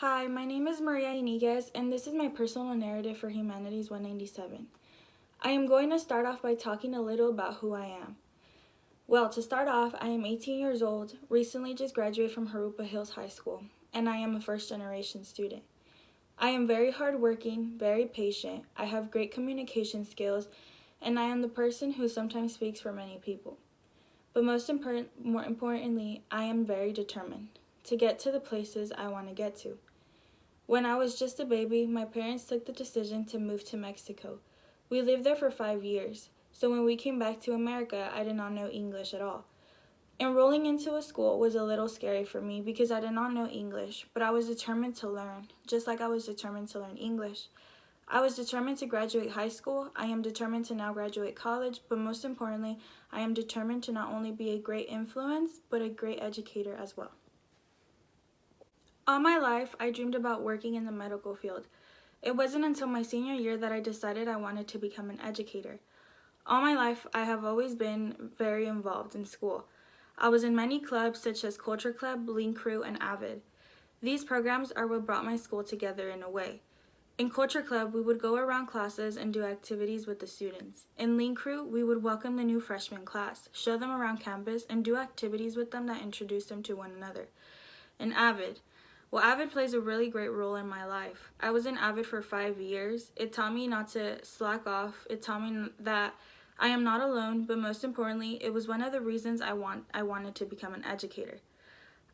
Hi, my name is Maria Iniguez, and this is my personal narrative for Humanities 197. I am going to start off by talking a little about who I am. Well, to start off, I am 18 years old, recently just graduated from Harupa Hills High School, and I am a first-generation student. I am very hardworking, very patient, I have great communication skills, and I am the person who sometimes speaks for many people. But more importantly, I am very determined to get to the places I want to get to. When I was just a baby, my parents took the decision to move to Mexico. We lived there for 5 years, so when we came back to America, I did not know English at all. Enrolling into a school was a little scary for me because I did not know English, but I was determined to learn, just like I was determined to learn English. I was determined to graduate high school, I am determined to now graduate college, but most importantly, I am determined to not only be a great influence, but a great educator as well. All my life, I dreamed about working in the medical field. It wasn't until my senior year that I decided I wanted to become an educator. All my life, I have always been very involved in school. I was in many clubs such as Culture Club, Lean Crew, and Avid. These programs are what brought my school together in a way. In Culture Club, we would go around classes and do activities with the students. In Lean Crew, we would welcome the new freshman class, show them around campus, and do activities with them that introduce them to one another. In Avid, well, Avid plays a really great role in my life. I was in Avid for 5 years. It taught me not to slack off. It taught me that I am not alone, but most importantly, it was one of the reasons I wanted to become an educator.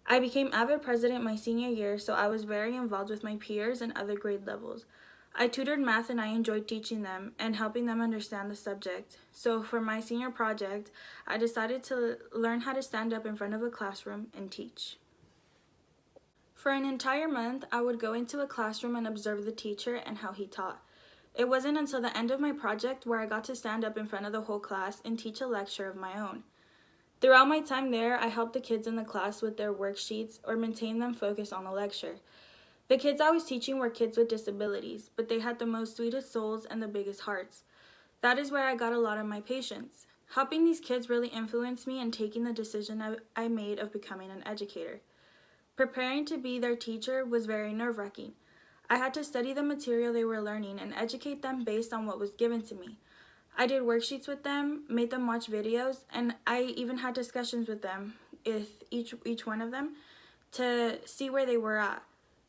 I became Avid president my senior year, so I was very involved with my peers and other grade levels. I tutored math and I enjoyed teaching them and helping them understand the subject. So for my senior project, I decided to learn how to stand up in front of a classroom and teach. For an entire month, I would go into a classroom and observe the teacher and how he taught. It wasn't until the end of my project where I got to stand up in front of the whole class and teach a lecture of my own. Throughout my time there, I helped the kids in the class with their worksheets or maintain them focused on the lecture. The kids I was teaching were kids with disabilities, but they had the most sweetest souls and the biggest hearts. That is where I got a lot of my patience. Helping these kids really influenced me in taking the decision I made of becoming an educator. Preparing to be their teacher was very nerve-wracking. I had to study the material they were learning and educate them based on what was given to me. I did worksheets with them, made them watch videos, and I even had discussions with them, with each one of them, to see where they were at.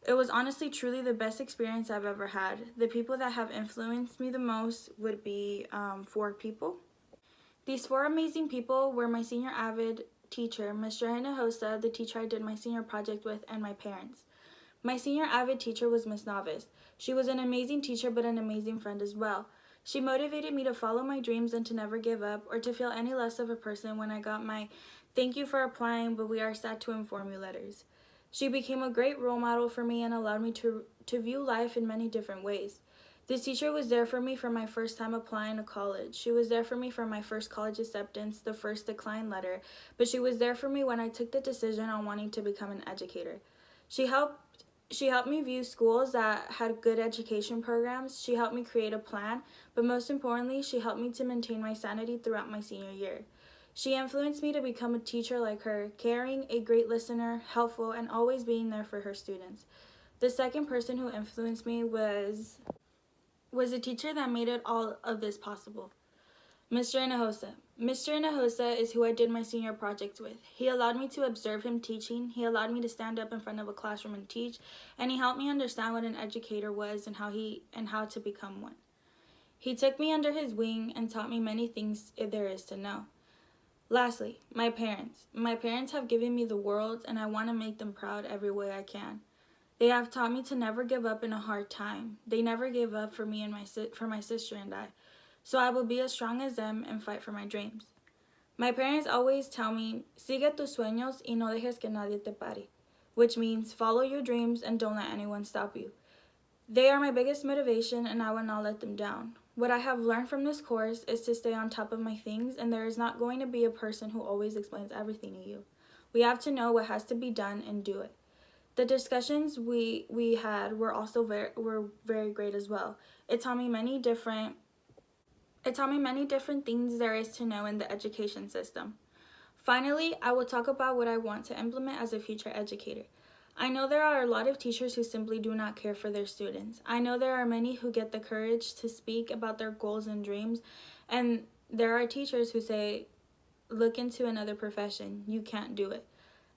It was honestly truly the best experience I've ever had. The people that have influenced me the most would be 4 people. These 4 amazing people were my senior Avid teacher, Mr. Hinojosa, the teacher I did my senior project with, and my parents. My senior Avid teacher was Miss Novice. She was an amazing teacher but an amazing friend as well. She motivated me to follow my dreams and to never give up or to feel any less of a person when I got my "thank you for applying, but we are sad to inform you" letters. She became a great role model for me and allowed me to view life in many different ways. This teacher was there for me for my first time applying to college. She was there for me for my first college acceptance, the first decline letter, but she was there for me when I took the decision on wanting to become an educator. She helped she helped me view schools that had good education programs. She helped me create a plan, but most importantly, she helped me to maintain my sanity throughout my senior year. She influenced me to become a teacher like her, caring, a great listener, helpful, and always being there for her students. The second person who influenced me was a teacher that made it all of this possible. Mr. Hinojosa. Mr. Hinojosa is who I did my senior project with. He allowed me to observe him teaching, he allowed me to stand up in front of a classroom and teach, and he helped me understand what an educator was and how to become one. He took me under his wing and taught me many things there is to know. Lastly, my parents. My parents have given me the world and I want to make them proud every way I can. They have taught me to never give up in a hard time. They never gave up for me and for my sister and I. So I will be as strong as them and fight for my dreams. My parents always tell me, "Sigue tus sueños y no dejes que nadie te pare," which means follow your dreams and don't let anyone stop you. They are my biggest motivation and I will not let them down. What I have learned from this course is to stay on top of my things, and there is not going to be a person who always explains everything to you. We have to know what has to be done and do it. The discussions we had were also very great as well. It taught me many different things there is to know in the education system. Finally, I will talk about what I want to implement as a future educator. I know there are a lot of teachers who simply do not care for their students. I know there are many who get the courage to speak about their goals and dreams, and there are teachers who say, look into another profession. You can't do it.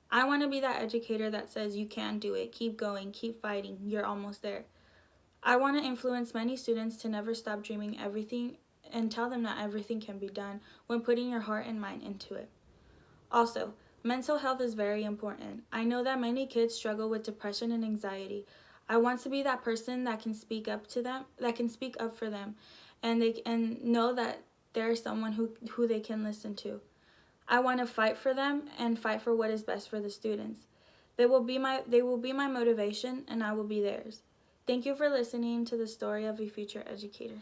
I want to be that educator that says you can do it. Keep going, keep fighting. You're almost there. I want to influence many students to never stop dreaming everything and tell them that everything can be done when putting your heart and mind into it. Also, mental health is very important. I know that many kids struggle with depression and anxiety. I want to be that person that can speak up to them, that can speak up for them, and know that there's someone who they can listen to. I want to fight for them and fight for what is best for the students. They will be my motivation, and I will be theirs. Thank you for listening to the story of a future educator.